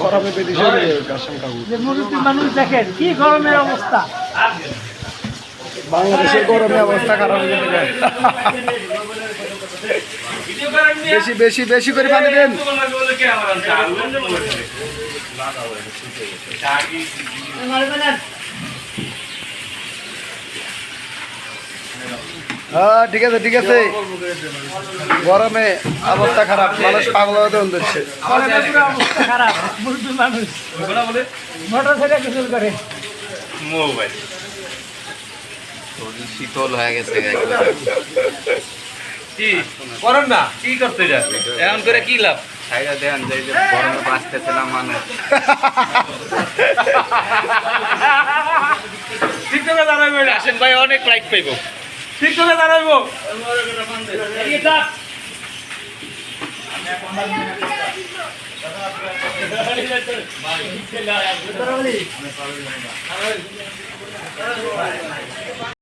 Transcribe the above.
গরমে বেরিয়ে গাছাম কাকু যে মুরব্বী মানুষ দেখেন কি গরমের অবস্থা। বাংলাদেশের গরমে অবস্থা খারাপ হয়ে যাবে। বেশি বেশি বেশি করে পানি দেন। হ্যাঁ ঠিক আছে ঠিক আছে। গরমে অবস্থা খারাপ, মানুষ পাগল হতে ধরছে। অবস্থা খারাপ, মুরব্বী মানুষ মোটর সাইকেল গোসল করে। মোবাইল শীতল হয়ে গেছে কি করেন না, কি করতে যান এমন করে কি লাভ? সাইডা দেন যে গরমে বাঁচতেছে না মানে টিকটকে দাঁড়াইবো, আসেন ভাই অনেক লাইক পাইবো, টিকটকে দাঁড়াইবো।